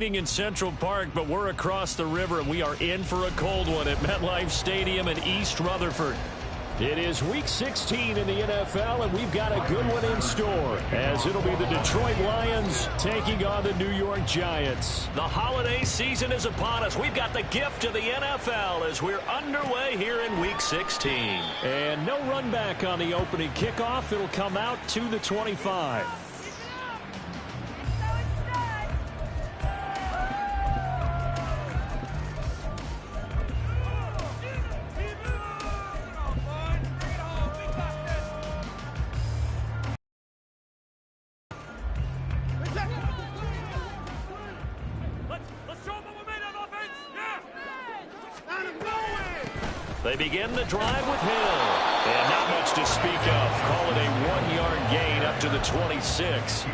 In Central Park, but we're across the river, and we are in for a cold one at MetLife Stadium in East Rutherford. It is Week 16 in the NFL, and we've got a good one in store, as it'll be the Detroit Lions taking on the New York Giants. The holiday season is upon us. We've got the gift of the NFL as we're underway here in Week 16. And no run back on the opening kickoff. It'll come out to the 25. They begin the drive with Hill. And not much to speak of. Call it a 1-yard gain up to the 26.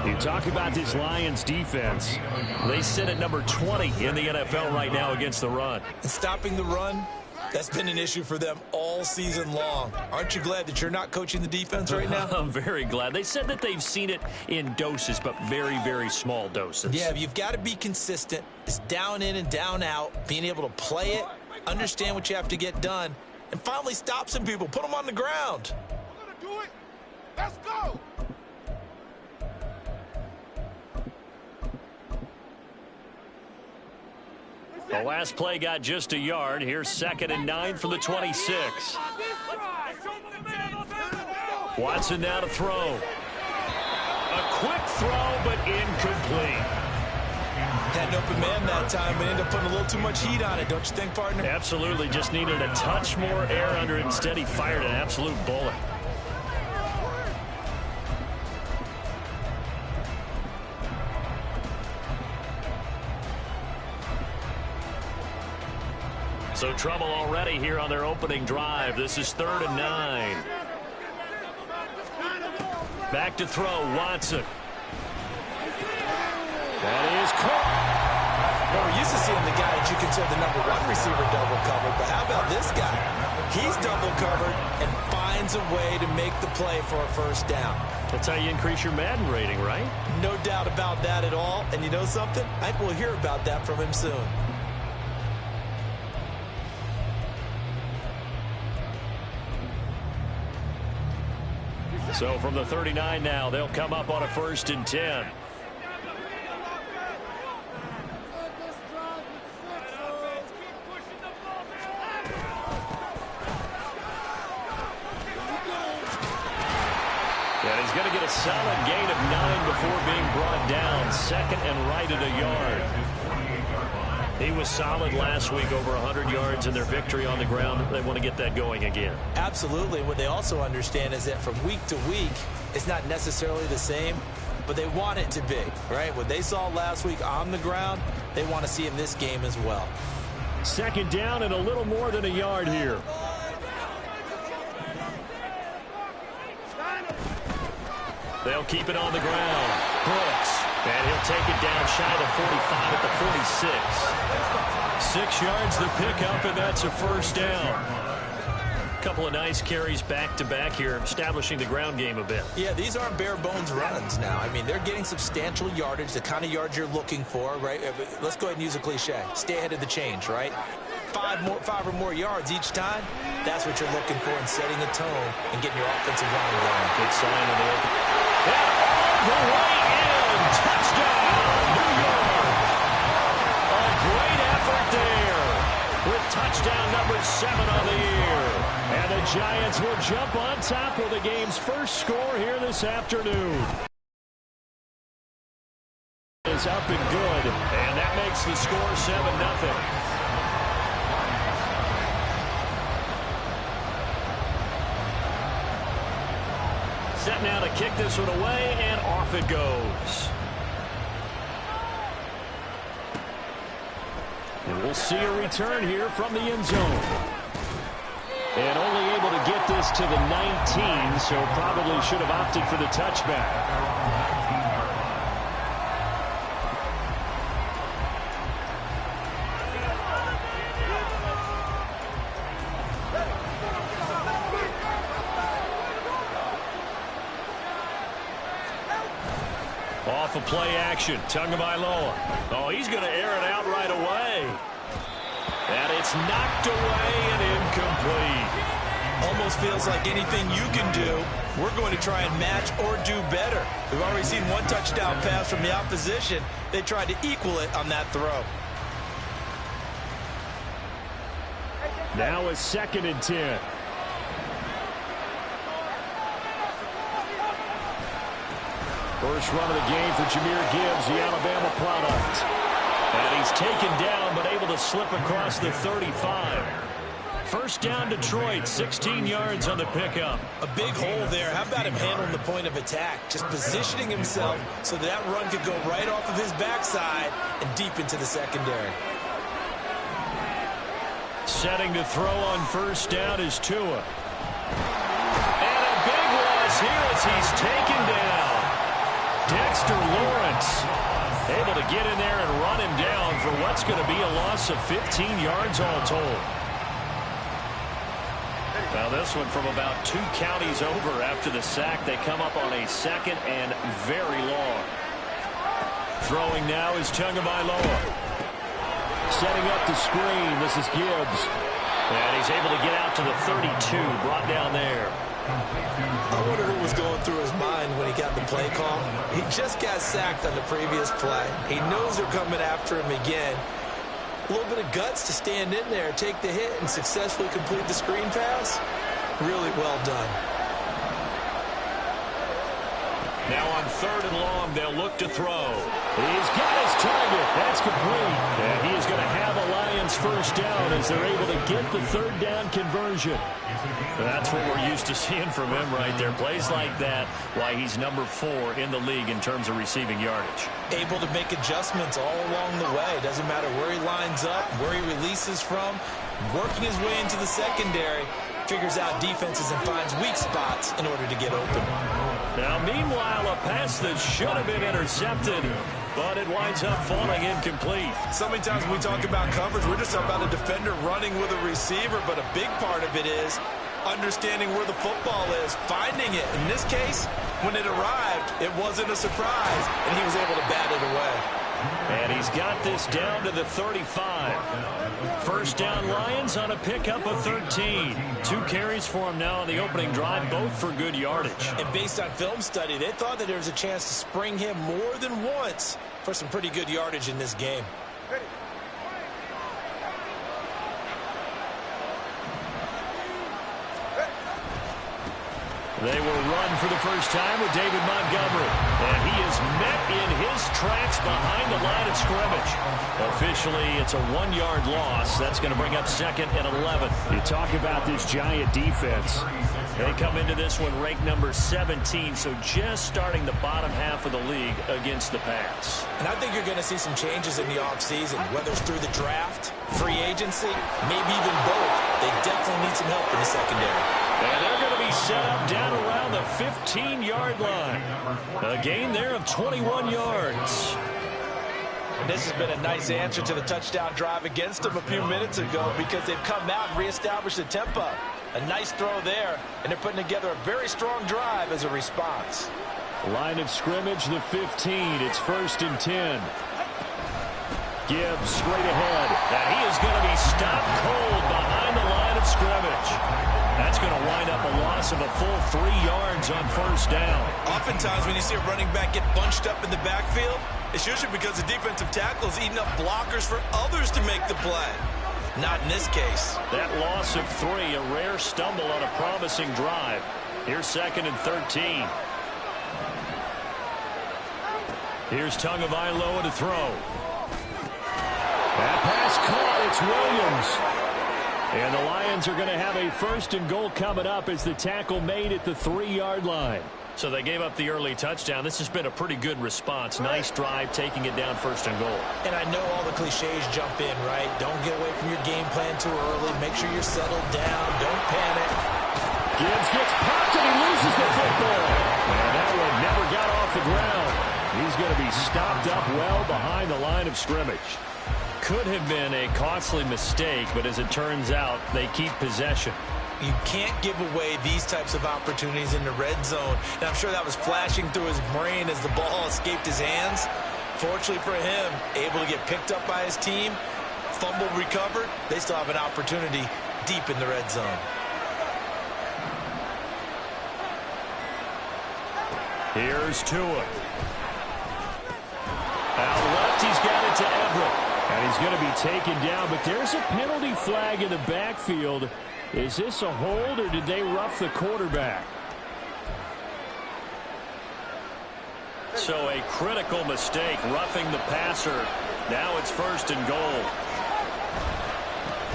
You talk about this Lions defense. They sit at number 20 in the NFL right now against the run. And stopping the run, that's been an issue for them all season long. Aren't you glad that you're not coaching the defense right now? I'm very glad. They said that they've seen it in doses, but very, very small doses. Yeah, you've got to be consistent. It's down in and down out, being able to play it, understand what you have to get done, and finally stop some people. Put them on the ground. We're going to do it. Let's go. The last play got just a yard. Here's 2nd and 9 from the 26. Watson now to throw. A quick throw, but incomplete. Had an open man that time, but ended up putting a little too much heat on it, don't you think, partner? Absolutely. Just needed a touch more air under it. Instead, he fired an absolute bullet. So trouble already here on their opening drive. This is 3rd and 9. Back to throw, Watson. That is caught. Well, we're used to seeing the guy that you consider the number 1 receiver double covered, but how about this guy? He's double covered and finds a way to make the play for a first down. That's how you increase your Madden rating, right? No doubt about that at all. And you know something? I think we'll hear about that from him soon. So from the 39 now, they'll come up on a 1st and 10. And he's going to get a solid gain of 9 before being brought down. 2nd and right at a yard. He was solid last week, over 100 yards in their victory on the ground. They want to get that going again. Absolutely. What they also understand is that from week to week, it's not necessarily the same, but they want it to be, right? What they saw last week on the ground, they want to see in this game as well. 2nd down and a little more than a yard here. They'll keep it on the ground. Brooks. And he'll take it down shy of the 45 at the 46. 6 yards the pickup, and that's a 1st down. Couple of nice carries back-to-back here, establishing the ground game a bit. Yeah, these aren't bare-bones runs now. I mean, they're getting substantial yardage, the kind of yards you're looking for, right? Let's go ahead and use a cliche. Stay ahead of the change, right? 5 or more yards each time, that's what you're looking for in setting a tone and getting your offensive line going. Good sign of the open. Yeah, all the way in. Touchdown, New York. A great effort there with touchdown number 7 on the year. And the Giants will jump on top of the game's first score here this afternoon. Is up and good. And that makes the score 7-0. Set now to kick this one away, and off it goes. And we'll see a return here from the end zone. And only able to get this to the 19, so probably should have opted for the touchback. off of play action. Tagovailoa. Oh, he's going to air it out right away. And it's knocked away and incomplete. Almost feels like anything you can do, we're going to try and match or do better. We've already seen one touchdown pass from the opposition. They tried to equal it on that throw. Now a 2nd and 10. First run of the game for Jahmyr Gibbs, the Alabama product. And he's taken down, but able to slip across the 35. First down, Detroit, 16 yards on the pickup. A big hole there. How about him handling the point of attack? Just positioning himself so that run could go right off of his backside and deep into the secondary. Setting to throw on first down is Tua. And a big loss here as he's taken down. Dexter Lawrence able to get in there and run him down for what's going to be a loss of 15 yards all told. Now this one from about 2 counties over after the sack. They come up on a 2nd and very long. Throwing now is Tagovailoa. Setting up the screen. This is Gibbs. And he's able to get out to the 32. Brought down there. I wonder what was going through his mind when he got the play call. He just got sacked on the previous play. He knows they're coming after him again. A little bit of guts to stand in there, take the hit, and successfully complete the screen pass. Really well done. Now on 3rd and long, they'll look to throw. He's got his target. That's complete. And he is going to have a Lions first down as they're able to get the 3rd down conversion. That's what we're used to seeing from him right there. Plays like that, why he's number 4 in the league in terms of receiving yardage. Able to make adjustments all along the way. Doesn't matter where he lines up, where he releases from. Working his way into the secondary. Figures out defenses and finds weak spots in order to get open. Now, meanwhile, a pass that should have been intercepted, but it winds up falling incomplete. So many times when we talk about coverage, we're just talking about a defender running with a receiver, but a big part of it is understanding where the football is, finding it. In this case, when it arrived, it wasn't a surprise, and he was able to bat it away. And he's got this down to the 35. First down Lions on a pickup of 13. 2 carries for him now on the opening drive, both for good yardage. And based on film study, they thought that there was a chance to spring him more than once for some pretty good yardage in this game. They will run for the first time with David Montgomery. And he is met in his tracks behind the line of scrimmage. Officially, it's a 1-yard loss. That's going to bring up 2nd and 11. You talk about this Giant defense. They come into this one ranked number 17, so just starting the bottom half of the league against the pass. And I think you're going to see some changes in the offseason, whether it's through the draft, free agency, maybe even both. They definitely need some help in the secondary. And they're going to be set up down around the 15-yard line. A gain there of 21 yards. And this has been a nice answer to the touchdown drive against them a few minutes ago because they've come out and reestablished the tempo. A nice throw there, and they're putting together a very strong drive as a response. Line of scrimmage, the 15. It's 1st and 10. Gibbs straight ahead. And he is going to be stopped cold behind the line of scrimmage. That's going to wind up a loss of a full 3 yards on first down. Oftentimes when you see a running back get bunched up in the backfield, it's usually because the defensive tackle is eating up blockers for others to make the play. Not in this case. That loss of 3, a rare stumble on a promising drive. Here's 2nd and 13. Here's Tagovailoa to throw. That pass caught. It's Williams. And the Lions are going to have a 1st and goal coming up as the tackle made at the 3-yard line. So they gave up the early touchdown. This has been a pretty good response. Nice drive, taking it down 1st and goal. And I know all the cliches jump in, right? Don't get away from your game plan too early. Make sure you're settled down. Don't panic. Gibbs gets popped and he loses the football. And that one never got off the ground. He's going to be stopped up well behind the line of scrimmage. Could have been a costly mistake, but as it turns out, they keep possession. You can't give away these types of opportunities in the red zone. And I'm sure that was flashing through his brain as the ball escaped his hands. Fortunately for him, able to get picked up by his team, fumble recovered. They still have an opportunity deep in the red zone. Here's Tua. Out left, he's got it to Everett. And he's going to be taken down, but there's a penalty flag in the backfield. Is this a hold, or did they rough the quarterback? So a critical mistake, roughing the passer. Now it's 1st and goal.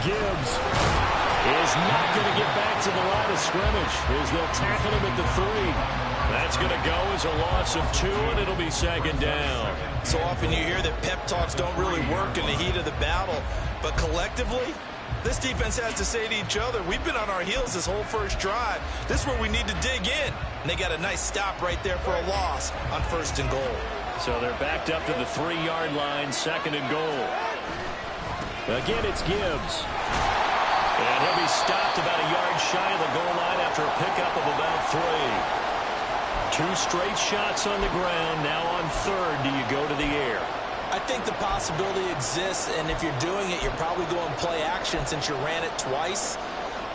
Gibbs is not going to get back to the line of scrimmage as they'll tackle him at the 3. That's going to go as a loss of 2, and it'll be 2nd down. So often you hear that pep talks don't really work in the heat of the battle, but collectively, this defense has to say to each other, we've been on our heels this whole first drive. This is where we need to dig in. And they got a nice stop right there for a loss on 1st and goal. So they're backed up to the 3-yard line, 2nd and goal. Again, it's Gibbs. And he'll be stopped about a yard shy of the goal line after a pickup of about 3. 2 straight shots on the ground. Now on 3rd, do you go to the air? I think the possibility exists, and if you're doing it, you're probably going play action since you ran it twice.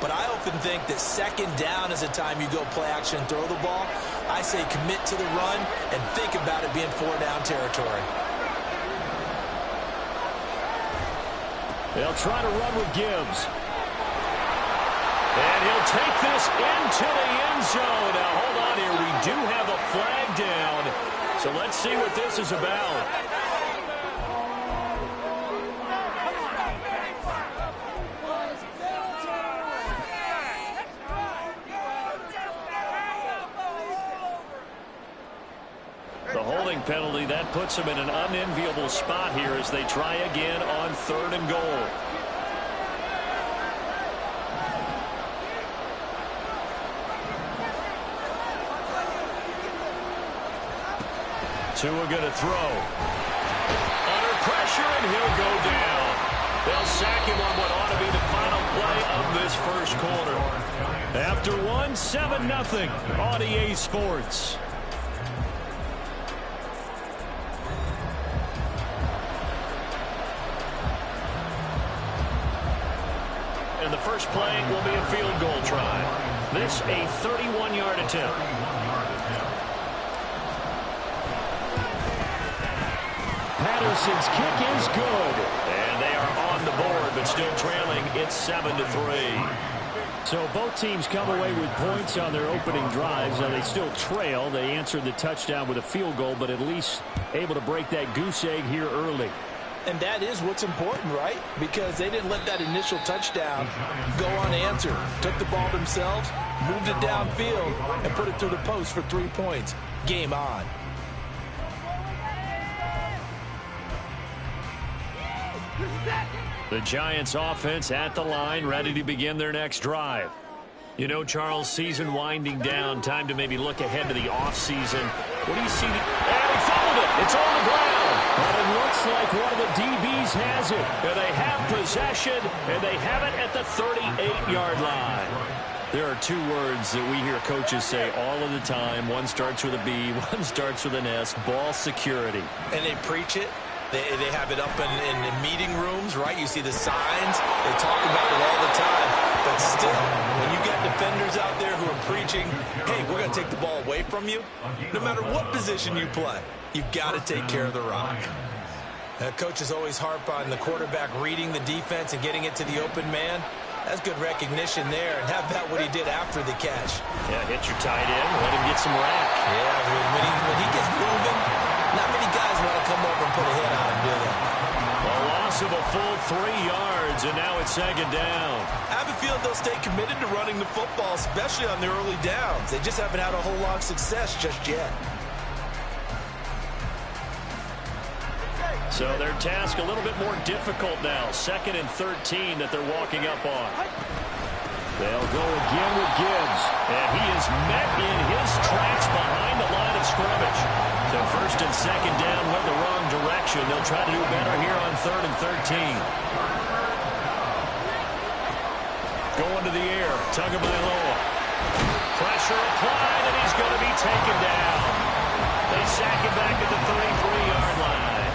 But I often think that 2nd down is the time you go play action and throw the ball. I say commit to the run and think about it being 4-down territory. They'll try to run with Gibbs. And he'll take this into the end zone. Now, hold on here. We do have a flag down. So let's see what this is about. The holding penalty, that puts them in an unenviable spot here as they try again on 3rd and goal. Tua going to throw. Under pressure, and he'll go down. They'll sack him on what ought to be the final play of this first quarter. After 7-0 on EA Sports. And the first play will be a field goal try. This a 31-yard attempt. Patterson's kick is good. And they are on the board, but still trailing. It's 7-3. So both teams come away with points on their opening drives. Now they still trail. They answered the touchdown with a field goal, but at least able to break that goose egg here early. And that is what's important, right? Because they didn't let that initial touchdown go unanswered. Took the ball themselves, moved it downfield, and put it through the post for 3 points. Game on. The Giants offense at the line, ready to begin their next drive. You know, Charles, season winding down, time to maybe look ahead to the offseason. What do you see? And he fumbled it. It's on the ground. But it looks like one of the DBs has it. And they have possession, and they have it at the 38-yard line. There are 2 words that we hear coaches say all of the time. One starts with a B, one starts with an S, ball security. And they preach it. They have it up in the meeting rooms, right? You see the signs. They talk about it all the time. But still, when you get defenders out there who are preaching, hey, we're going to take the ball away from you, no matter what position you play, you've got to take care of the rock. Coaches always harp on the quarterback reading the defense and getting it to the open man. That's good recognition there. And how about what he did after the catch? Yeah, hit your tight end, let him get some rack. Yeah, when he gets moving, not many guys want to come over and put a hit on him, do they? A loss of a full 3 yards, and now it's 2nd down. I have a feeling they'll stay committed to running the football, especially on the early downs. They just haven't had a whole lot of success just yet. So their task a little bit more difficult now. 2nd and 13 that they're walking up on. They'll go again with Gibbs. And he is met in his tracks behind the line of scrimmage. So 1st and 2nd down went the wrong direction. They'll try to do better here on 3rd and 13. Going to the air. Tagovailoa. Pressure applied, and he's going to be taken down. They sack him back at the 33-yard line.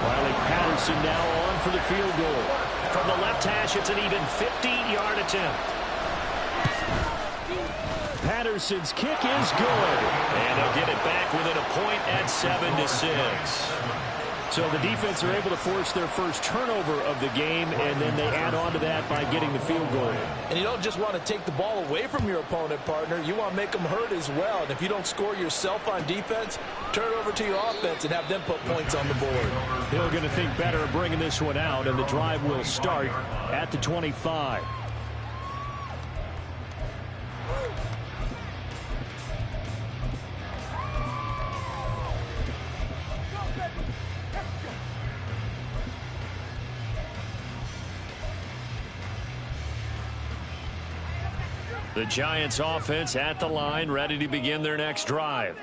Riley Patterson now on for the field goal. From the left hash, it's an even 50-yard attempt. Patterson's kick is good. And they'll get it back within a point at 7-6. So the defense are able to force their first turnover of the game, and then they add on to that by getting the field goal. And you don't just want to take the ball away from your opponent, partner. You want to make them hurt as well. And if you don't score yourself on defense, turn it over to your offense and have them put points on the board. They're going to think better of bringing this one out, and the drive will start at the 25. The Giants offense at the line, ready to begin their next drive.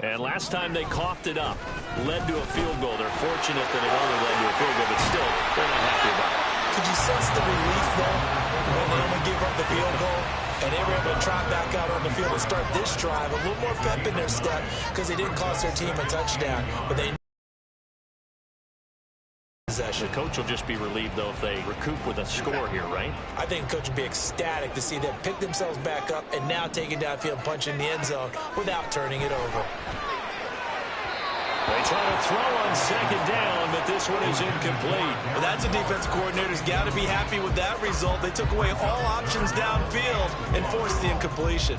And last time they coughed it up, led to a field goal. They're fortunate that it only led to a field goal, but still, they're not happy about it. Could you sense the relief, though, when they only gave up the field goal, and they were able to trot back out on the field and start this drive, a little more pep in their step, because they didn't cost their team a touchdown, but they The coach will just be relieved, though, if they recoup with a score here, right? I think coach will be ecstatic to see them pick themselves back up and now take it downfield, punch in the end zone without turning it over. They try to throw on second down, but this one is incomplete. Well, that's a defensive coordinator's got to be happy with that result. They took away all options downfield and forced the incompletion.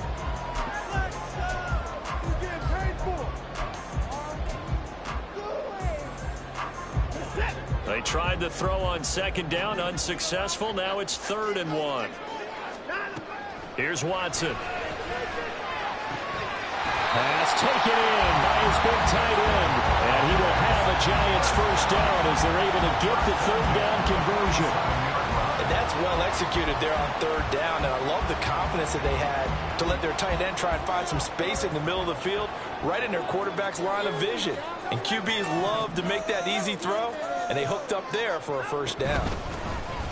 They tried to throw on second down, unsuccessful. Now it's 3rd and 1. Here's Watson. Pass taken in by his big tight end. And he will have a Giants first down as they're able to get the 3rd down conversion. And that's well executed there on 3rd down. And I love the confidence that they had to let their tight end try and find some space in the middle of the field, right in their quarterback's line of vision. And QBs love to make that easy throw. And they hooked up there for a first down.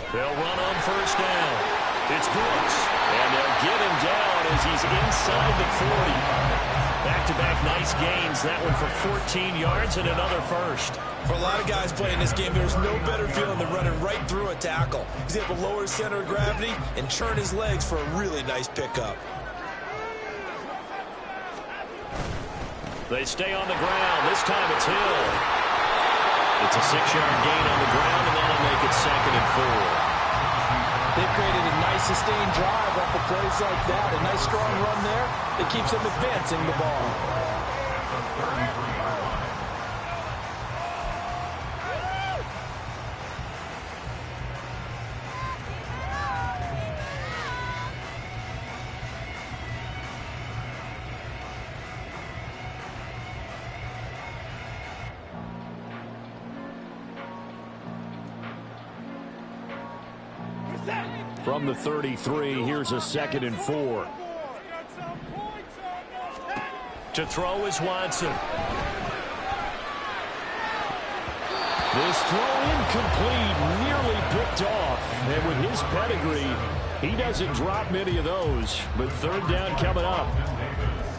They'll run on first down. It's Brooks. And they'll get him down as he's inside the 40. Back-to-back nice gains. That one for 14 yards and another first. For a lot of guys playing this game, there's no better feeling than running right through a tackle. He's able to lower his center of gravity and churn his legs for a really nice pickup. They stay on the ground. This time it's Hill. It's a 6-yard gain on the ground, and that'll make it 2nd and 4. They've created a nice sustained drive off of plays like that. A nice strong run there that keeps them advancing the ball. From the 33, here's a 2nd and 4. To throw is Watson. This throw incomplete, nearly picked off. And with his pedigree, he doesn't drop many of those. But 3rd down coming up.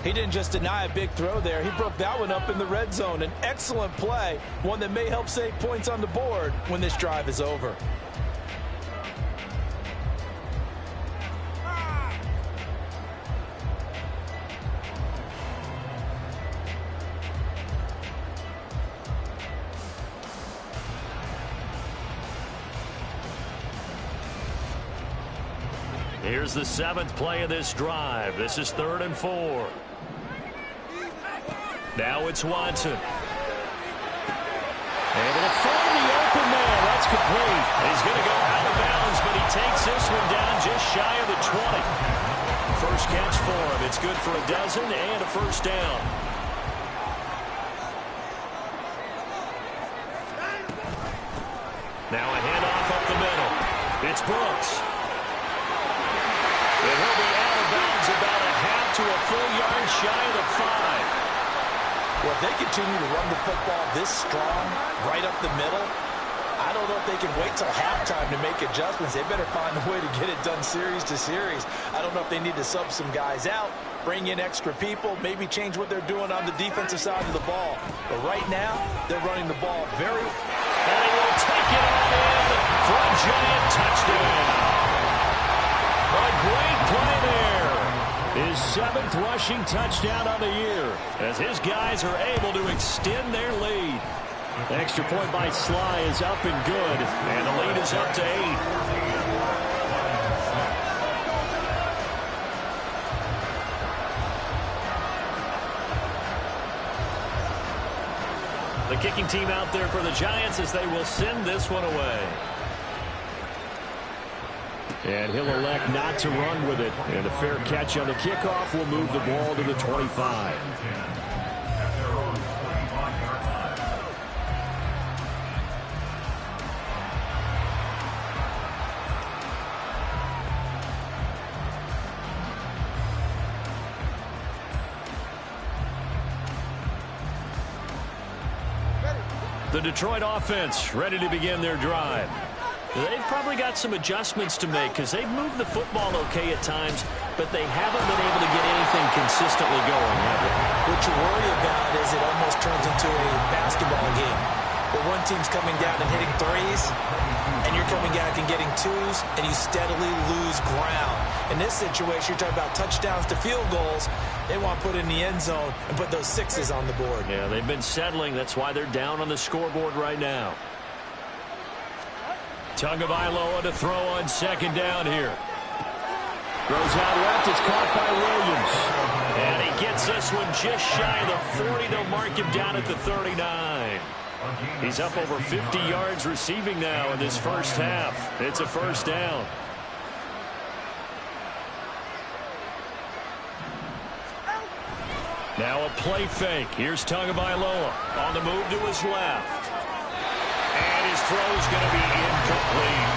He didn't just deny a big throw there. He broke that one up in the red zone. An excellent play, one that may help save points on the board when this drive is over. Here's the 7th play of this drive. This is 3rd and 4. Now it's Watson. Able to find the open man. That's complete. He's going to go out of bounds, but he takes this one down just shy of the 20. First catch for him. It's good for a dozen and a first down. Now a handoff up the middle. It's Brooks. And he'll be out of bounds about a half to a full yard shy of the 5. Well, if they continue to run the football this strong, right up the middle, I don't know if they can wait till halftime to make adjustments. They better find a way to get it done series to series. I don't know if they need to sub some guys out, bring in extra people, maybe change what they're doing on the defensive side of the ball. But right now, they're running the ball very... And they will take it all in for a giant touchdown. A great play there. His 7th rushing touchdown on the year as his guys are able to extend their lead. The extra point by Sly is up and good, and the lead is up to 8. The kicking team out there for the Giants as they will send this one away. And he'll elect not to run with it. And a fair catch on the kickoff will move the ball to the 25. The Detroit offense ready to begin their drive. They've probably got some adjustments to make because they've moved the football okay at times, but they haven't been able to get anything consistently going, have they? What you worry about is it almost turns into a basketball game where one team's coming down and hitting threes, and you're coming back and getting twos, and you steadily lose ground. In this situation, you're talking about touchdowns to field goals. They want to put in the end zone and put those sixes on the board. Yeah, they've been settling. That's why they're down on the scoreboard right now. Tagovailoa to throw on second down here. Throws out left. It's caught by Williams. And he gets this one just shy of the 40. They'll mark him down at the 39. He's up over 50 yards receiving now in this first half. It's a first down. Now a play fake. Here's Tagovailoa on the move to his left. And his throw's going to be incomplete.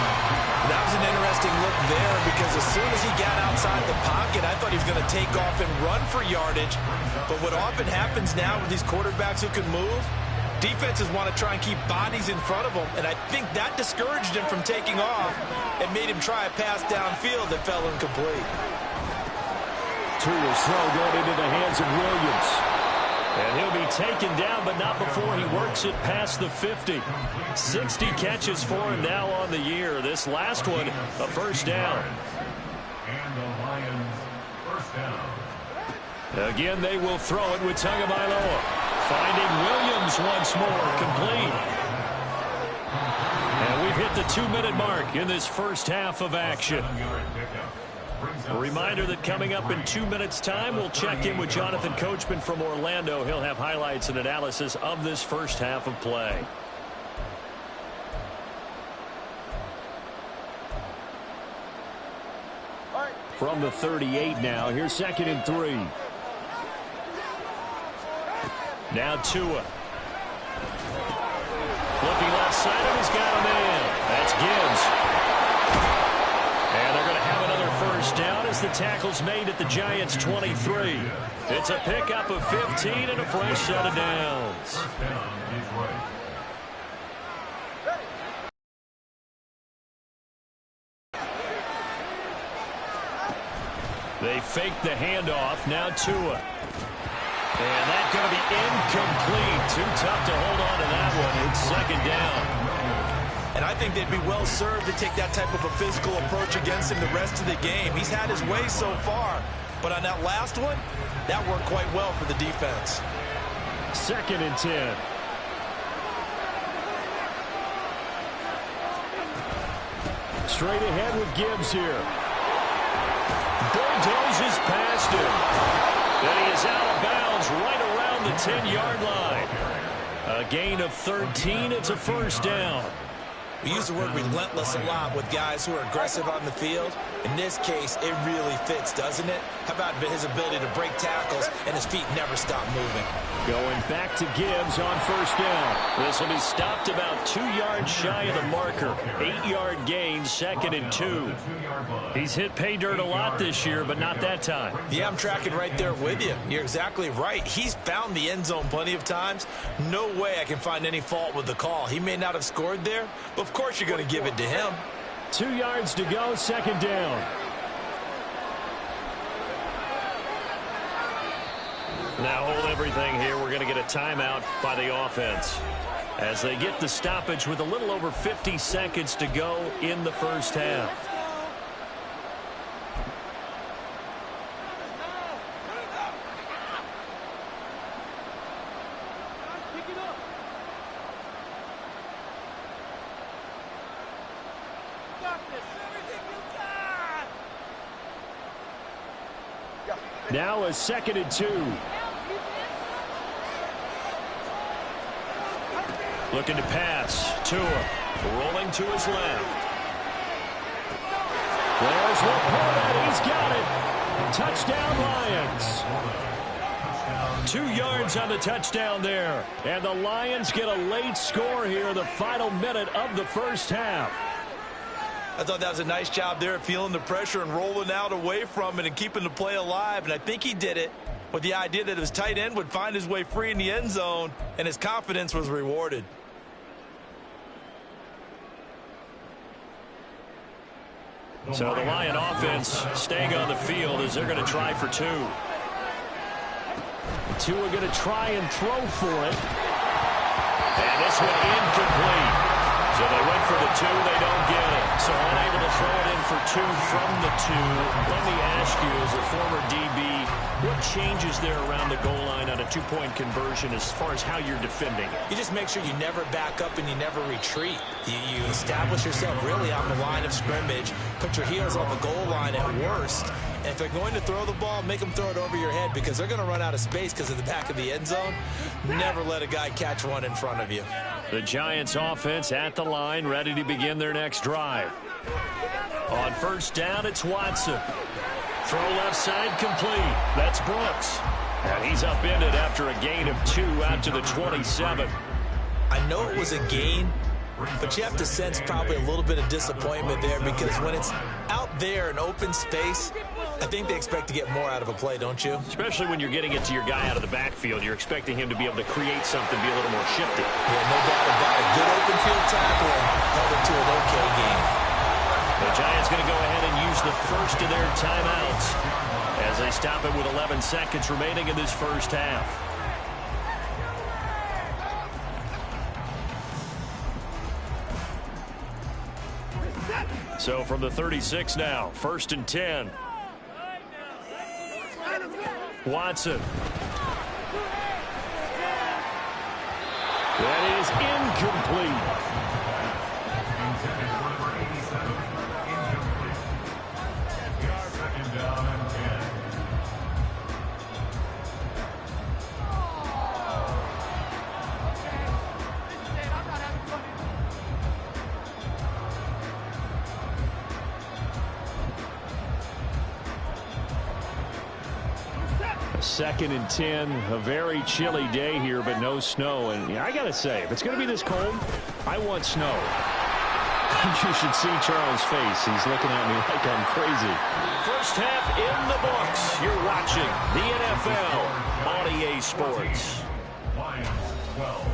That was an interesting look there because as soon as he got outside the pocket, I thought he was going to take off and run for yardage. But what often happens now with these quarterbacks who can move, defenses want to try and keep bodies in front of them, and I think that discouraged him from taking off and made him try a pass downfield that fell incomplete. Tua's throw going into the hands of Williams. And he'll be taken down, but not before he works it past the 50. 60 catches for him now on the year. This last one, a first down. And the Lions, first down. Again, they will throw it with Tagovailoa. Finding Williams once more, complete. And we've hit the 2-minute mark in this first half of action. A reminder that coming up in 2 minutes' time, we'll check in with Jonathan Coachman from Orlando. He'll have highlights and analysis of this first half of play. From the 38 now, here's 2nd and 3. Now Tua. Looking left side of, he's got a man. That's Gibbs. And they're going to have another first down as the tackle's made at the Giants' 23. It's a pickup of 15 and a fresh set of downs. They fake the handoff. Now Tua. And that's going to be incomplete. Too tough to hold on to that one. It's second down. And I think they'd be well served to take that type of a physical approach against him the rest of the game. He's had his way so far. But on that last one, that worked quite well for the defense. 2nd and 10. Straight ahead with Gibbs here. Bulldozes past him. And he is out of bounds right around the 10-yard line. A gain of 13. It's a first down. We use the word relentless a lot with guys who are aggressive on the field. In this case, it really fits, doesn't it? How about his ability to break tackles and his feet never stop moving? Going back to Gibbs on first down. This will be stopped about 2 yards shy of the marker. 8-yard gain, 2nd and 2. He's hit pay dirt a lot this year, but not that time. Yeah, I'm tracking right there with you. You're exactly right. He's found the end zone plenty of times. No way I can find any fault with the call. He may not have scored there, but Of course you're going to give it to him. 2 yards to go, second down. Now hold everything here. We're going to get a timeout by the offense as they get the stoppage with a little over 50 seconds to go in the first half. Now a 2nd and 2. Looking to pass. Tua rolling to his left. There's Laporta. He's got it. Touchdown, Lions. 2 yards on the touchdown there. And the Lions get a late score here in the final minute of the first half. I thought that was a nice job there of feeling the pressure and rolling out away from it and keeping the play alive. And I think he did it with the idea that his tight end would find his way free in the end zone, and his confidence was rewarded. So the Lion offense staying on the field as they're going to try for 2. Tua going to try and throw for it. And this one incomplete. So they went for the 2, they don't get it. So unable to throw it in for 2 from the 2. Let me ask you, as a former DB, what changes there around the goal line on a 2-point conversion as far as how you're defending it? You just make sure you never back up and you never retreat. You establish yourself really on the line of scrimmage, put your heels on the goal line at worst. And if they're going to throw the ball, make them throw it over your head because they're going to run out of space because of the back of the end zone. Never let a guy catch one in front of you. The Giants offense at the line, ready to begin their next drive. On first down, it's Watson. Throw left side complete. That's Brooks. And he's upended after a gain of 2 out to the 27. I know it was a gain, but you have to sense probably a little bit of disappointment there because when it's out there in open space, I think they expect to get more out of a play, don't you? Especially when you're getting it to your guy out of the backfield. You're expecting him to be able to create something, be a little more shifty. Yeah, no doubt about it. Good open field tackling held it to an okay game. The Giants going to go ahead and use the first of their timeouts as they stop it with 11 seconds remaining in this first half. So from the 36 now, 1st and 10. Watson. That is incomplete. Second down and 10. Second and 10, a very chilly day here, but no snow. And I got to say, if it's going to be this cold, I want snow. You should see Charles' face. He's looking at me like I'm crazy. First half in the books. You're watching the NFL on EA Sports. Lions 12.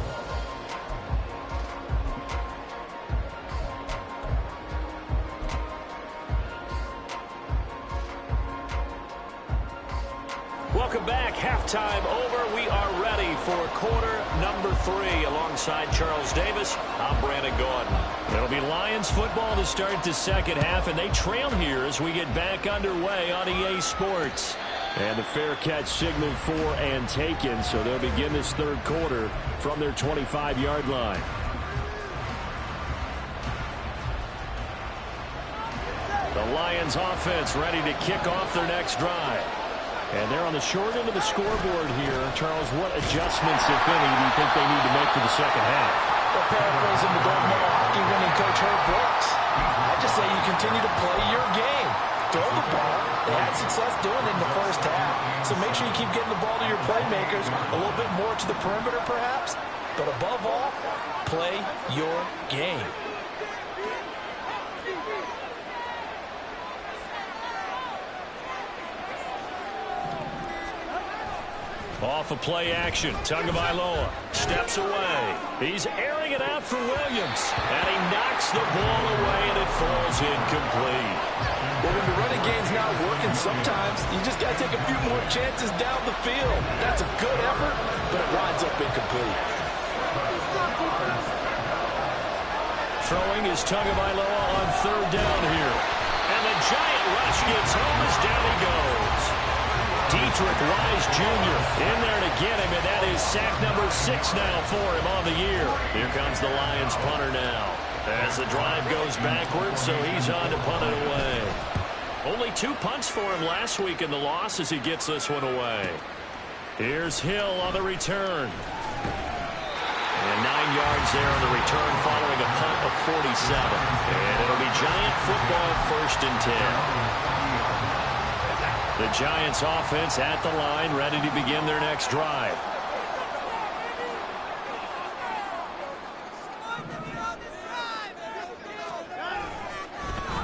Welcome back. Halftime over. We are ready for quarter number 3. Alongside Charles Davis, I'm Brandon Gordon. It'll be Lions football to start the second half, and they trail here as we get back underway on EA Sports. And the fair catch signaled for and taken, so they'll begin this third quarter from their 25-yard line. The Lions offense ready to kick off their next drive. And they're on the short end of the scoreboard here. Charles, what adjustments, if any, do you think they need to make for the second half? Well, paraphrasing the gold medal hockey winning coach Herb Brooks, I just say you continue to play your game. Throw the ball. They had success doing it in the first half. So make sure you keep getting the ball to your playmakers, a little bit more to the perimeter perhaps. But above all, play your game. Off of play action. Tagovailoa steps away. He's airing it out for Williams. And he knocks Tucks the ball away, and it falls incomplete. Well, when the running game's not working, sometimes you just got to take a few more chances down the field. That's a good effort, but it winds up incomplete. Throwing is Tagovailoa on third down here. And the giant rush gets home as down he goes. Dietrich Wise Jr. in there to get him, and that is sack number 6 now for him on the year. Here comes the Lions punter now. As the drive goes backwards, so he's on to punt it away. Only 2 punts for him last week in the loss as he gets this one away. Here's Hill on the return. And 9 yards there on the return following a punt of 47. And it'll be Giant football, 1st and 10. The Giants offense at the line, ready to begin their next drive.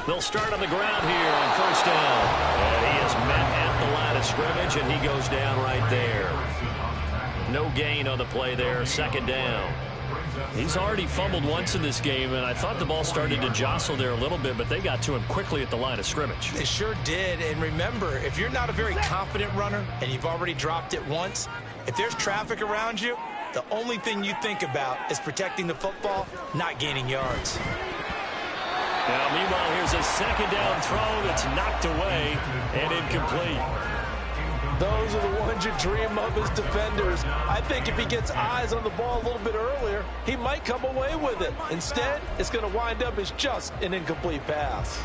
They'll start on the ground here on 1st down. And he is met at the line of scrimmage, and he goes down right there. No gain on the play there, 2nd down. He's already fumbled once in this game, and I thought the ball started to jostle there a little bit, but they got to him quickly at the line of scrimmage. They sure did, and remember, if you're not a very confident runner and you've already dropped it once, if there's traffic around you, the only thing you think about is protecting the football, not gaining yards. Now, meanwhile, here's a 2nd down throw that's knocked away and incomplete. Those are the ones you dream of as defenders. I think if he gets eyes on the ball a little bit earlier, he might come away with it. Instead, it's going to wind up as just an incomplete pass.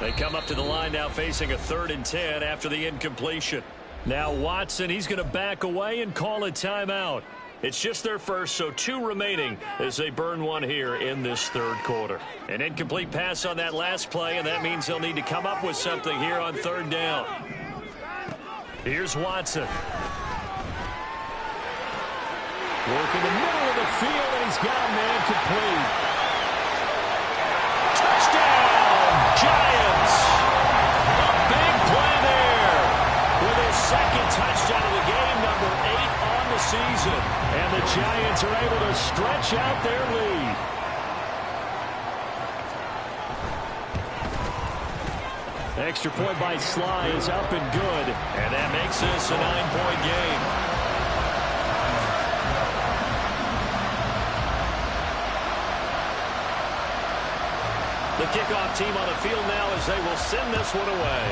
They come up to the line now facing a 3rd and 10 after the incompletion. Now Watson, he's going to back away and call a timeout. It's just their first, so 2 remaining as they burn one here in this 3rd quarter. An incomplete pass on that last play, and that means they'll need to come up with something here on 3rd down. Here's Watson. Working the middle of the field, and he's got a man complete. Touchdown, Giants! A big play there with his 2nd touchdown of the game, number 8 on the season. And the Giants are able to stretch out their lead. Extra point by Sly is up and good, and that makes this a 9-point game. The kickoff team on the field now as they will send this one away.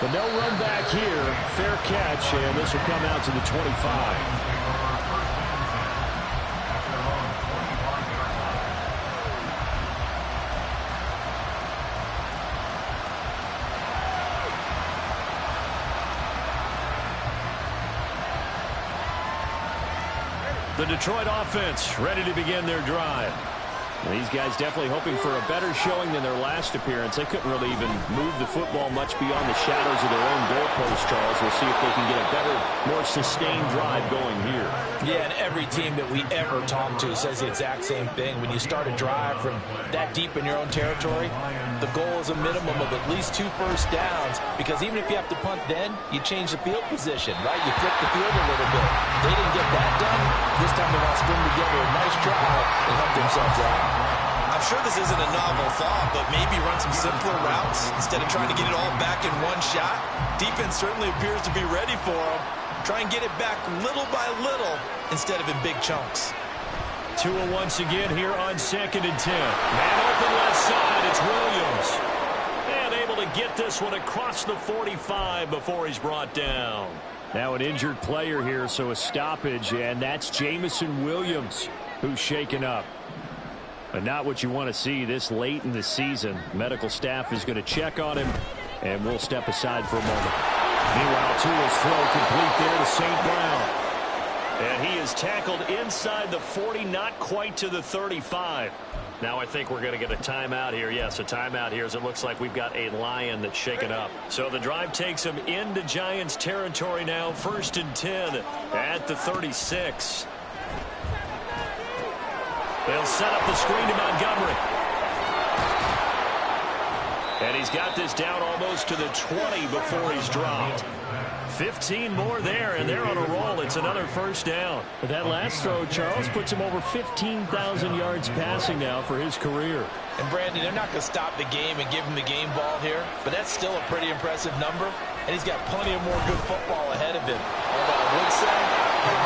But no run back here. Fair catch, and this will come out to the 25. The Detroit offense ready to begin their drive. And these guys definitely hoping for a better showing than their last appearance. They couldn't really even move the football much beyond the shadows of their own goalpost, Charles. We'll see if they can get a better, more sustained drive going here. Yeah, and every team that we ever talk to says the exact same thing. When you start a drive from that deep in your own territory, the goal is a minimum of at least 2 first downs, because even if you have to punt then, you change the field position, right? You flip the field a little bit. They didn't get that done. This time they want to string together a nice drive and help themselves out. I'm sure this isn't a novel thought, but maybe run some simpler routes instead of trying to get it all back in one shot. Defense certainly appears to be ready for them. Try and get it back little by little instead of in big chunks. Tua once again here on 2nd and 10. Man open left side, it's Williams. And able to get this one across the 45 before he's brought down. Now an injured player here, so a stoppage, and that's Jameson Williams who's shaken up. But not what you want to see this late in the season. Medical staff is going to check on him, and we'll step aside for a moment. Meanwhile, Tua's throw complete there to St. Brown. And he is tackled inside the 40, not quite to the 35. Now I think we're going to get a timeout here. Yes, a timeout here as it looks like we've got a Lion that's shaken up. So the drive takes him into Giants territory now. 1st and 10 at the 36. They'll set up the screen to Montgomery. And he's got this down almost to the 20 before he's dropped. 15 more there, and they're on a roll. It's another first down. But that last throw, Charles, puts him over 15,000 yards passing now for his career. And, Brandon, they're not going to stop the game and give him the game ball here, but that's still a pretty impressive number, and he's got plenty of more good football ahead of him. Although I would say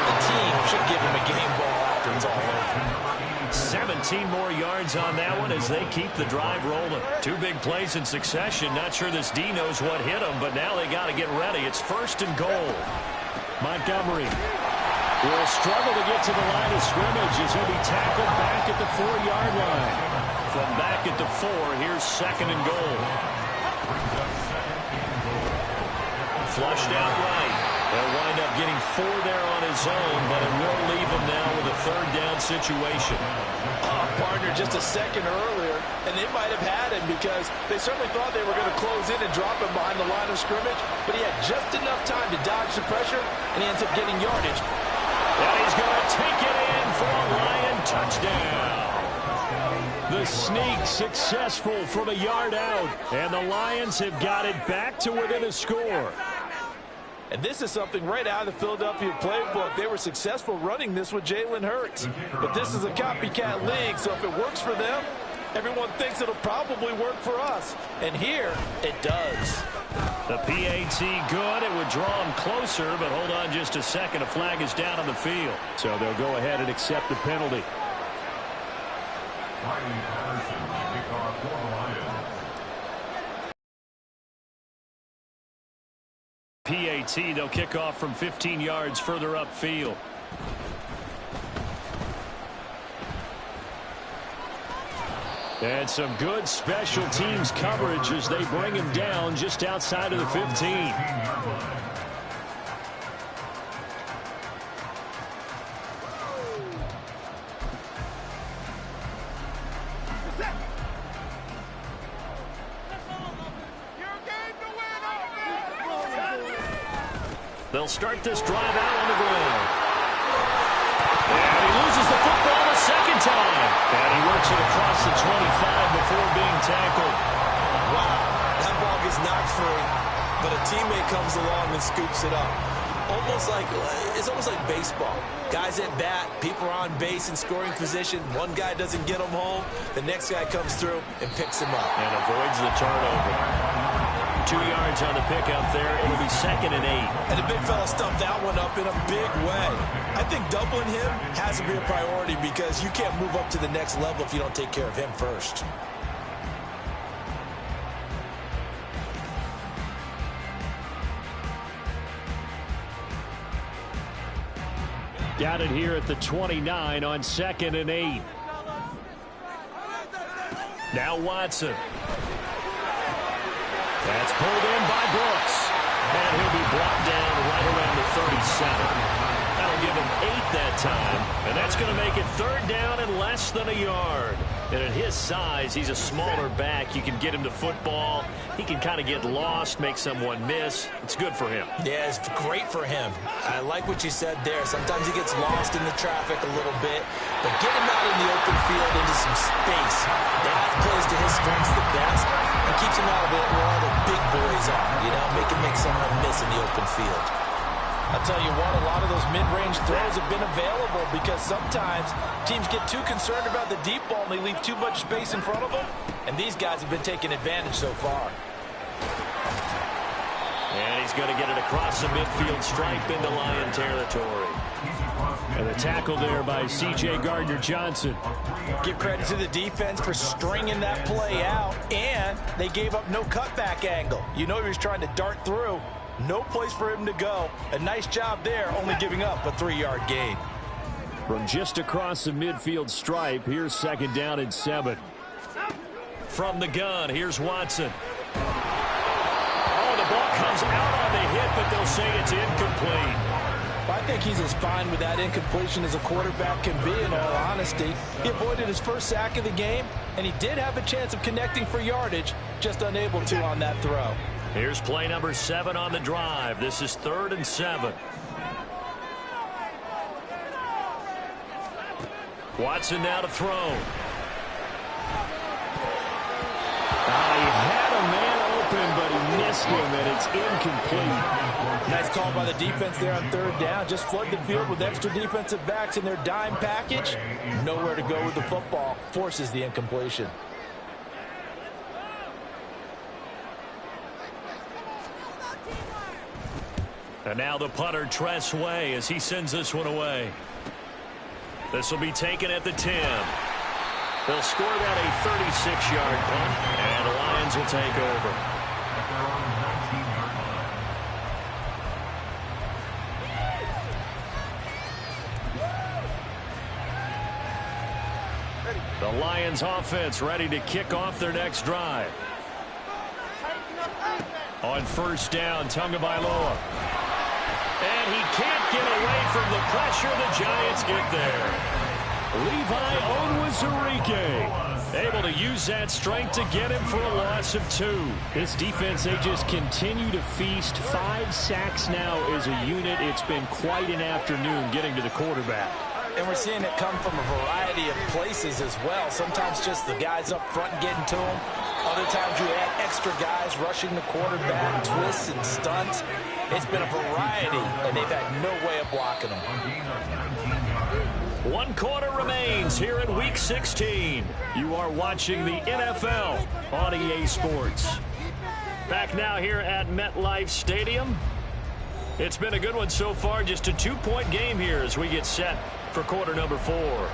the team should give him a game ball after it's all over. 17 more yards on that one as they keep the drive rolling. Two big plays in succession. Not sure this D knows what hit them, but now they got to get ready. It's first and goal. Montgomery will struggle to get to the line of scrimmage as he'll be tackled back at the 4-yard line. From back at the 4, here's second and goal. Flushed out right. They'll wind up getting 4 there on his own, but it will leave him now with a third down situation. Partner, just a second earlier, and they might have had him because they certainly thought they were going to close in and drop him behind the line of scrimmage, but he had just enough time to dodge the pressure, and he ends up getting yardage. And he's going to take it in for a Lion touchdown. The sneak successful from a yard out, and the Lions have got it back to within a score. And this is something right out of the Philadelphia playbook. They were successful running this with Jalen Hurts. But this is a copycat league, so if it works for them, everyone thinks it'll probably work for us. And here, it does. The PAT good. It would draw him closer, but hold on just a second. A flag is down on the field. So they'll go ahead and accept the penalty. PAT, they'll kick off from 15 yards further upfield. And some good special teams coverage as they bring him down just outside of the 15. They'll start this drive out on the ground. And he loses the football a second time. And he works it across the 25 before being tackled. Wow, that ball gets knocked free, but a teammate comes along and scoops it up. It's almost like baseball. Guys at bat, people are on base in scoring position. One guy doesn't get him home. The next guy comes through and picks him up. And avoids the turnover. 2 yards on the pickup there. It'll be second and 8. And the big fella stumped that one up in a big way. I think doubling him has to be a priority because you can't move up to the next level if you don't take care of him first. Got it here at the 29 on second and 8. Now Watson. That's pulled in by Brooks. And he'll be brought down right around the 37. That'll give him 8 that time. And that's going to make it third down and less than a yard. And at his size, he's a smaller back. You can get him to football. He can kind of get lost, make someone miss. It's good for him. Yeah, it's great for him. I like what you said there. Sometimes he gets lost in the traffic a little bit. But get him out in the open field into some space. That plays to his strengths the best and keeps him out of it where all the big boys are. You know, make someone miss in the open field. I'll tell you what, a lot of those mid-range throws have been available because sometimes teams get too concerned about the deep ball and they leave too much space in front of them. And these guys have been taking advantage so far. And he's going to get it across the midfield stripe into Lion territory. And the tackle there by C.J. Gardner-Johnson. Give credit to the defense for stringing that play out, and they gave up no cutback angle. You know he was trying to dart through. No place for him to go. A nice job there, only giving up a 3-yard gain. From just across the midfield stripe, here's second down and 7. From the gun, here's Watson. Oh, the ball comes out on the hit, but they'll say it's incomplete. I think he's as fine with that incompletion as a quarterback can be, in all honesty. He avoided his first sack of the game, and he did have a chance of connecting for yardage, just unable to on that throw. Here's play number 7 on the drive. This is 3rd and 7. Watson now to throw. He had a man open, but he missed pressed him, and it's incomplete. Nice call by the defense there on third down. Just flood the field with extra defensive backs in their dime package. Nowhere to go with the football. Forces the incompletion. And now the punter, Tress Way, as he sends this one away. This will be taken at the 10. They'll score that a 36-yard punt, and the Lions will take over. The Lions offense ready to kick off their next drive. On first down, Tagovailoa. And he can't get away from the pressure. The Giants get there. Levi Onwuzurike able to use that strength to get him for a loss of 2. This defense, they just continue to feast. 5 sacks now as a unit. It's been quite an afternoon getting to the quarterback. And we're seeing it come from a variety of places as well. Sometimes just the guys up front getting to him. Other times you add extra guys rushing the quarterback, twists and stunts. It's been a variety, and they've had no way of blocking them. 1 quarter remains here in Week 16. You are watching the NFL on EA Sports. Back now here at MetLife Stadium. It's been a good one so far. Just a 2-point game here as we get set for quarter number 4.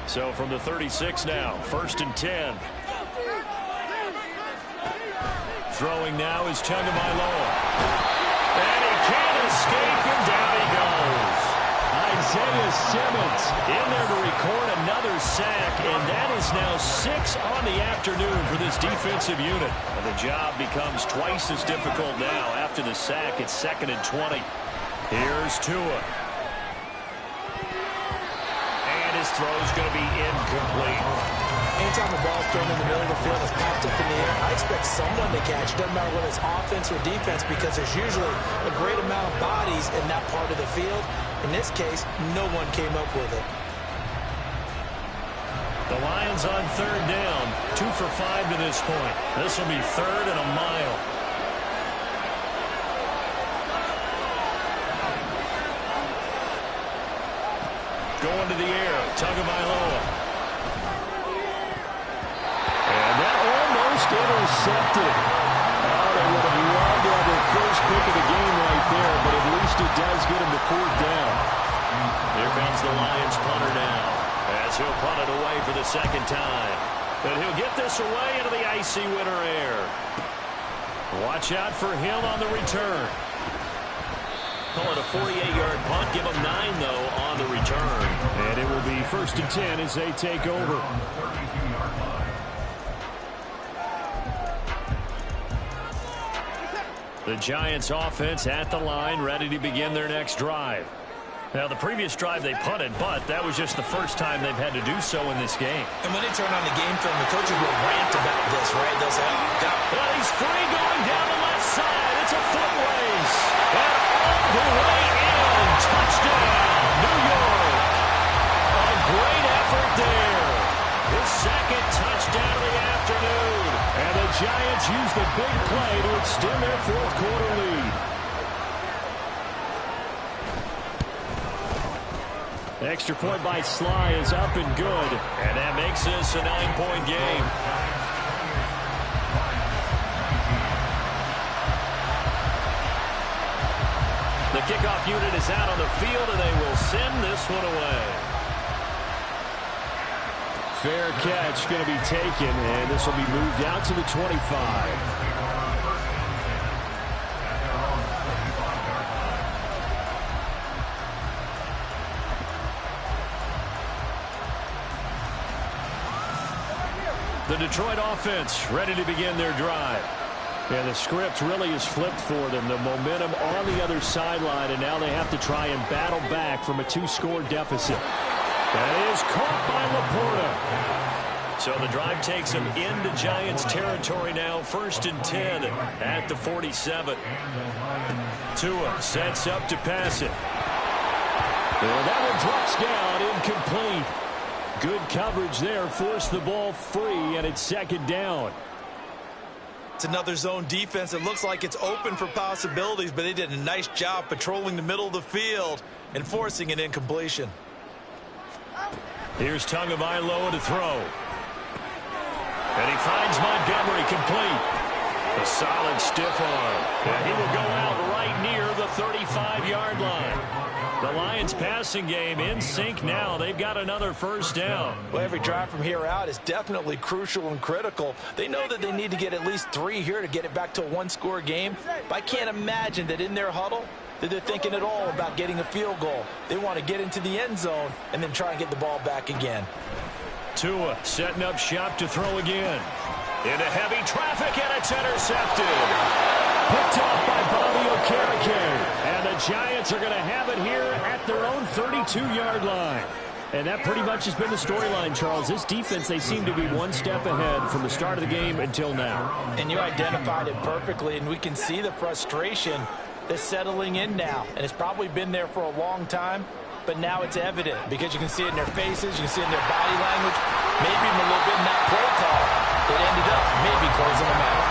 So from the 36 now, 1st and 10. Throwing now is Tagovailoa. And he can't escape, and down he goes. Isaiah Simmons in there to record another sack, and that is now 6 on the afternoon for this defensive unit. And the job becomes twice as difficult now. After the sack, it's 2nd and 20. Here's Tua. And his throw's going to be incomplete. Anytime the ball's thrown in the middle of the field, it's popped up in the air, I expect someone to catch. It doesn't matter whether it's offense or defense, because there's usually a great amount of bodies in that part of the field. In this case, no one came up with it. The Lions on 3rd down, 2 for 5 to this point. This will be 3rd and a mile. Going to the air, Tagovailoa. And that almost intercepted. Oh, they would have loved to have their first pick of the game right there, but at least it does get them to 4th down. Here comes the Lions punter now, as he'll punt it away for the 2nd time. And he'll get this away into the icy winter air. Watch out for him on the return. Call it a 48-yard punt. Give him 9, though, on the return. And it will be 1st and 10 as they take over. The Giants offense at the line, ready to begin their next drive. Now, the previous drive they punted, but that was just the first time they've had to do so in this game. And when they turn on the game film, the coaches will rant about this, right? They'll say, well, he's free going down the left side. It's a foot race. And all the way in. Touchdown, New York. A great effort there. His 2nd touchdown of the afternoon. And the Giants use the big play to extend their 4th quarter lead. Extra point by Sly is up and good. And that makes this a 9-point game. The kickoff unit is out on the field, and they will send this one away. Fair catch going to be taken, and this will be moved out to the 25. The Detroit offense ready to begin their drive. Yeah, the script really is flipped for them. The momentum on the other sideline, and now they have to try and battle back from a 2-score deficit. That is caught by Laporta. So the drive takes them into Giants territory now. 1st and 10 at the 47. Tua sets up to pass it. And that one drops down incomplete. Good coverage there. Forced the ball free, and it's second down. It's another zone defense. It looks like it's open for possibilities, but they did a nice job patrolling the middle of the field and forcing an incompletion. Here's Tagovailoa to throw. And he finds Montgomery complete. A solid stiff arm. And he will go out right near the 35-yard line. The Lions passing game in sync now. They've got another first down. Well, every drive from here out is definitely crucial and critical. They know that they need to get at least 3 here to get it back to a one-score game. But I can't imagine that in their huddle that they're thinking at all about getting a field goal. They want to get into the end zone and then try and get the ball back again. Tua setting up shop to throw again. Into heavy traffic, and it's intercepted. Picked off by Bobby Okereke. And the Giants are going to have it here at their own 32-yard line. And that pretty much has been the storyline, Charles. This defense, they seem to be one step ahead from the start of the game until now. And you identified it perfectly, and we can see the frustration that's settling in now. And it's probably been there for a long time, but now it's evident because you can see it in their faces, you can see it in their body language, maybe even a little bit in that play call that ended up maybe closing them out.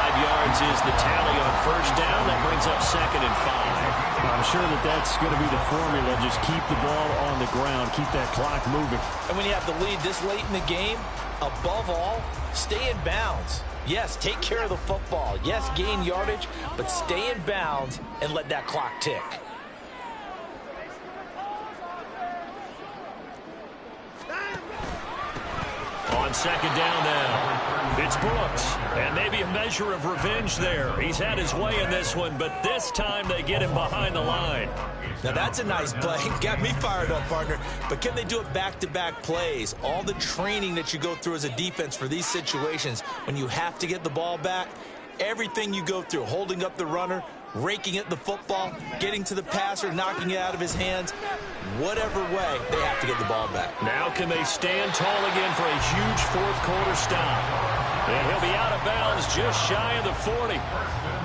5 yards is the tally on first down. That brings up 2nd and 5. I'm sure that that's going to be the formula. Just keep the ball on the ground. Keep that clock moving. And when you have the lead this late in the game, above all, stay in bounds. Yes, take care of the football. Yes, gain yardage, but stay in bounds and let that clock tick. On second down now, it's Brooks. And maybe a measure of revenge there. He's had his way in this one, but this time they get him behind the line. Now that's a nice play. Got me fired up, partner. But can they do it back-to-back plays? All the training that you go through as a defense for these situations, when you have to get the ball back, everything you go through, holding up the runner, raking at the football, getting to the passer, knocking it out of his hands, whatever way, they have to get the ball back. Now can they stand tall again for a huge fourth-quarter stop? And he'll be out of bounds just shy of the 40.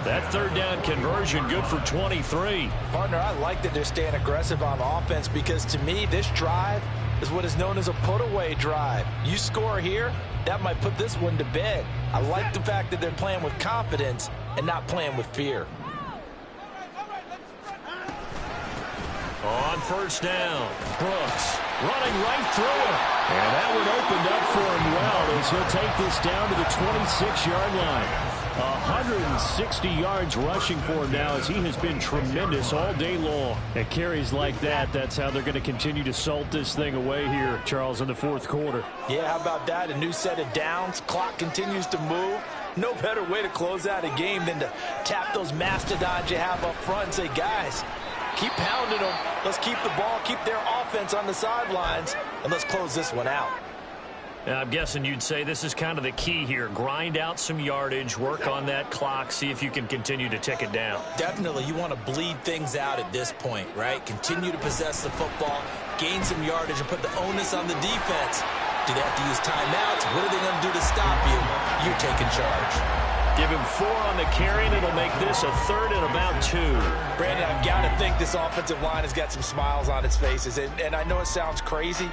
That third down conversion good for 23. Partner, I like that they're staying aggressive on offense because to me, this drive is what is known as a put-away drive. You score here, that might put this one to bed. I like the fact that they're playing with confidence and not playing with fear. On first down, Brooks running right through it. And that one opened up for him well as he'll take this down to the 26-yard line. 160 yards rushing for him now as he has been tremendous all day long. At carries like that, that's how they're going to continue to salt this thing away here, Charles, in the fourth quarter. Yeah, how about that? A new set of downs. Clock continues to move. No better way to close out a game than to tap those mastodons you have up front and say, guys, keep pounding them. Let's keep the ball, keep their offense on the sidelines, and let's close this one out. Now, I'm guessing you'd say this is kind of the key here. Grind out some yardage, work on that clock, see if you can continue to tick it down. Definitely, you want to bleed things out at this point, right? Continue to possess the football, gain some yardage, and put the onus on the defense. Do they have to use timeouts? What are they going to do to stop you? You're taking charge. Give him 4 on the carry, and it'll make this a 3rd and about 2. Brandon, I've got to think this offensive line has got some smiles on its faces. And I know it sounds crazy,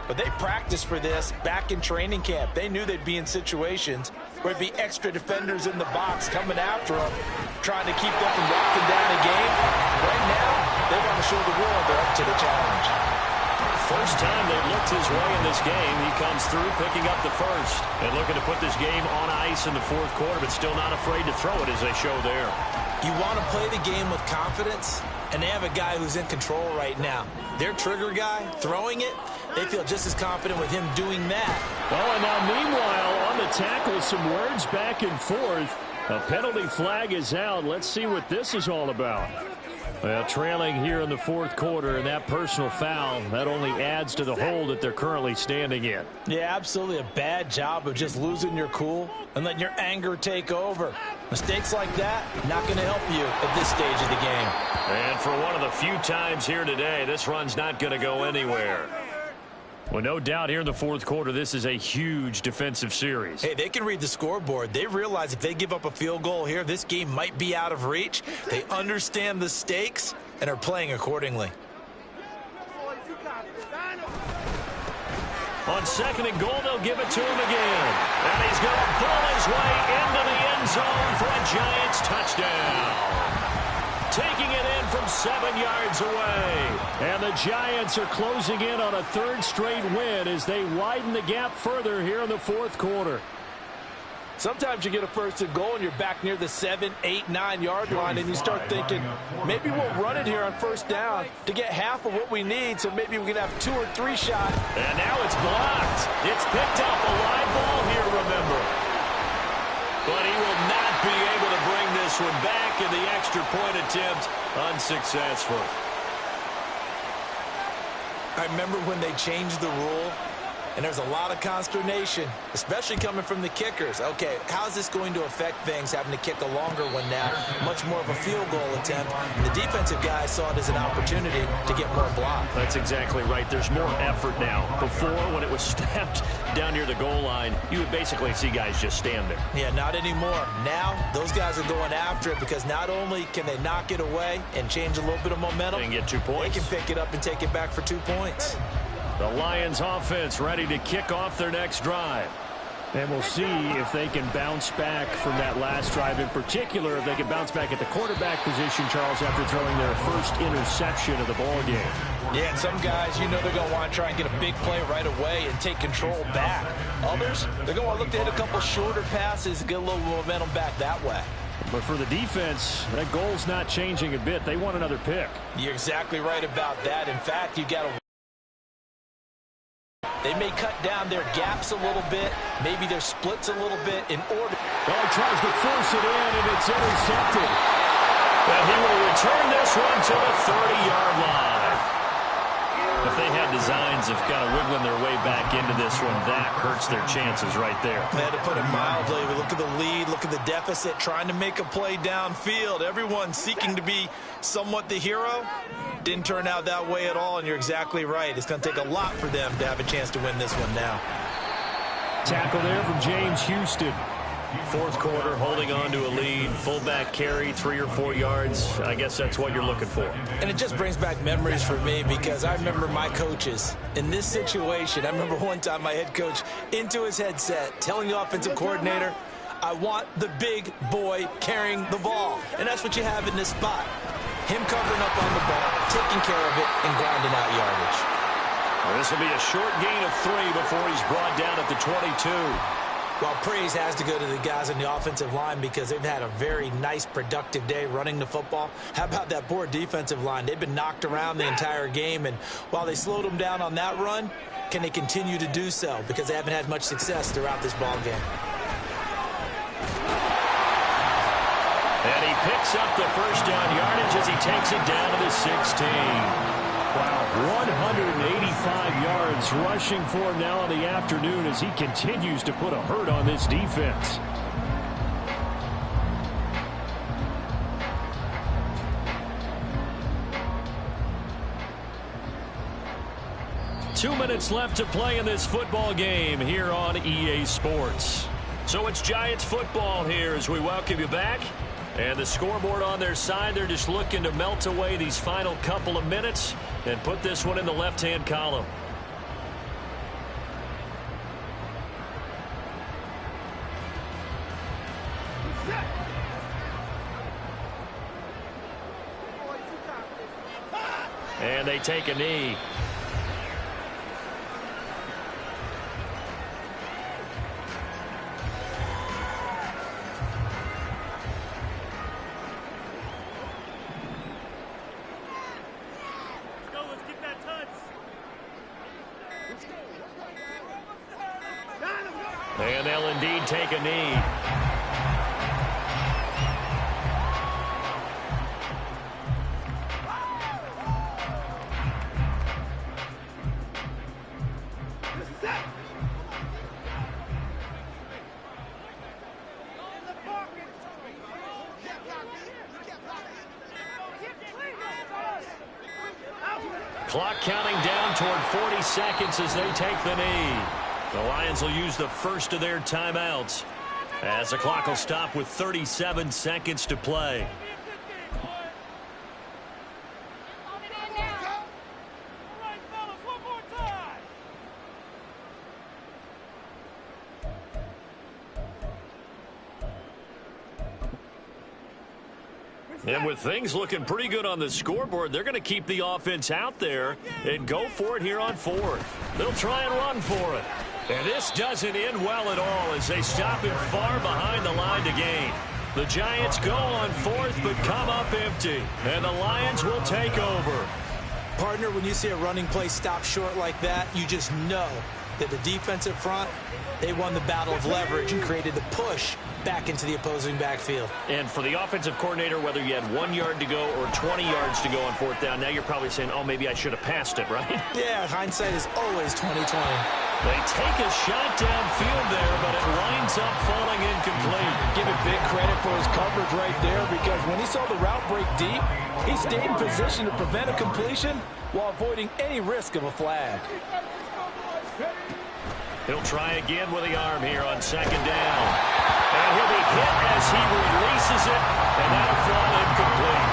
but they practiced for this back in training camp. They knew they'd be in situations where it'd be extra defenders in the box coming after them, trying to keep them from locking down a game. Right now, they want to show the world they're up to the challenge. First time they've looked his way in this game. He comes through picking up the first and looking to put this game on ice in the fourth quarter, but still not afraid to throw it as they show there. You want to play the game with confidence, and they have a guy who's in control right now. Their trigger guy throwing it, they feel just as confident with him doing that. Oh, and now meanwhile on the tackle, some words back and forth. A penalty flag is out. Let's see what this is all about. Well, trailing here in the fourth quarter, and that personal foul, that only adds to the hole that they're currently standing in. Yeah, absolutely a bad job of just losing your cool and letting your anger take over. Mistakes like that, not going to help you at this stage of the game. And for one of the few times here today, this run's not going to go anywhere. Well, no doubt here in the fourth quarter, this is a huge defensive series. Hey, they can read the scoreboard. They realize if they give up a field goal here, this game might be out of reach. They understand the stakes and are playing accordingly. On second and goal, they'll give it to him again. And he's going to pull his way into the end zone for a Giants touchdown. Taking it in from 7 yards away. And the Giants are closing in on a third straight win as they widen the gap further here in the fourth quarter. Sometimes you get a first and goal and you're back near the 7, 8, 9 yard line and you start thinking, maybe we'll run it here on first down to get half of what we need, so maybe we can have 2 or 3 shots. And now it's blocked. It's picked up a live ball here, remember. But he will not be able to bring this one back, and the extra point attempt unsuccessful. I remember when they changed the rule, and there's a lot of consternation, especially coming from the kickers. Okay, how's this going to affect things, having to kick a longer one now, much more of a field goal attempt? And the defensive guys saw it as an opportunity to get more block. That's exactly right. There's more effort now. Before, when it was snapped down near the goal line, you would basically see guys just stand there. Yeah, not anymore. Now, those guys are going after it because not only can they knock it away and change a little bit of momentum, they can get 2 points. They can pick it up and take it back for 2 points. The Lions offense ready to kick off their next drive. And we'll see if they can bounce back from that last drive, in particular if they can bounce back at the quarterback position, Charles, after throwing their first interception of the ball game. Yeah, and some guys, you know they're going to want to try and get a big play right away and take control back. Others, they're going to want to look to hit a couple shorter passes and get a little momentum back that way. But for the defense, that goal's not changing a bit. They want another pick. You're exactly right about that. In fact, you got to... They may cut down their gaps a little bit, maybe their splits a little bit in order. Well, he tries to force it in, and it's intercepted. Well, he will return this one to the 30-yard line. If they had designs of kind of wiggling their way back into this one, that hurts their chances right there. They had to put it mildly. Look at the lead, look at the deficit, trying to make a play downfield. Everyone seeking to be somewhat the hero. Didn't turn out that way at all, and you're exactly right. It's going to take a lot for them to have a chance to win this one now. Tackle there from James Houston. Fourth quarter, holding on to a lead. Fullback carry, 3 or 4 yards. I guess that's what you're looking for. And it just brings back memories for me because I remember my coaches in this situation. I remember one time my head coach into his headset telling the offensive coordinator, I want the big boy carrying the ball. And that's what you have in this spot. Him covering up on the ball, taking care of it, and grinding out yardage. Well, this will be a short gain of 3 before he's brought down at the 22. Well, praise has to go to the guys on the offensive line because they've had a very nice, productive day running the football. How about that poor defensive line? They've been knocked around the entire game, and while they slowed them down on that run, can they continue to do so? Because they haven't had much success throughout this ball game. And he picks up the first down yardage as he takes it down to the 16. Wow, 185 yards rushing for him now in the afternoon as he continues to put a hurt on this defense. Two minutes left to play in this football game here on EA Sports. So it's Giants football here as we welcome you back. And the scoreboard on their side, they're just looking to melt away these final couple of minutes and put this one in the left-hand column. And they take a knee. And they'll indeed take a knee. Clock counting down toward 40 seconds as they take the knee. The Lions will use the first of their timeouts as the clock will stop with 37 seconds to play. And with things looking pretty good on the scoreboard, they're going to keep the offense out there and go for it here on fourth. They'll try and run for it. And this doesn't end well at all as they stop him far behind the line to gain. The Giants go on fourth but come up empty. And the Lions will take over. Partner, when you see a running play stop short like that, you just know that the defensive front, they won the battle of leverage and created the push back into the opposing backfield. And for the offensive coordinator, whether you had 1 yard to go or 20 yards to go on fourth down, now you're probably saying, oh, maybe I should have passed it, right? Yeah, hindsight is always 20/20. They take a shot downfield there, but it winds up falling incomplete. Give it big credit for his coverage right there, because when he saw the route break deep, he stayed in position to prevent a completion while avoiding any risk of a flag. He'll try again with the arm here on second down. And he'll be hit as he releases it, and that'll fall incomplete.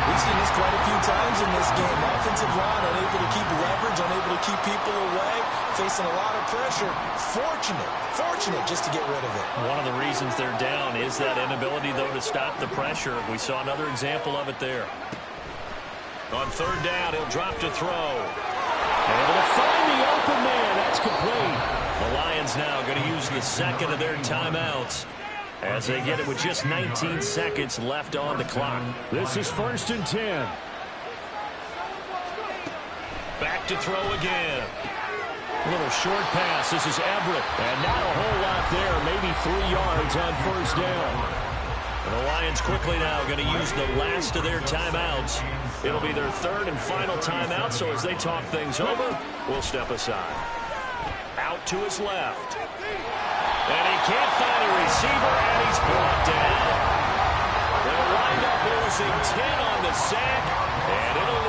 We've seen this quite a few times in this game. Offensive line unable to keep leverage, unable to keep people away, facing a lot of pressure. Fortunate just to get rid of it. One of the reasons they're down is that inability, though, to stop the pressure. We saw another example of it there. On third down, he'll drop to throw. Able to find the open man. That's complete. The Lions now going to use the second of their timeouts as they get it with just 19 seconds left on the clock. This is 1st and 10. Back to throw again. A little short pass. This is Everett. And not a whole lot there. Maybe 3 yards on first down. And the Lions quickly now going to use the last of their timeouts. It'll be their third and final timeout, so as they talk things over, we'll step aside. Out to his left. And he can't find a receiver, and he's brought down. They'll wind up losing 10 on the sack, and it'll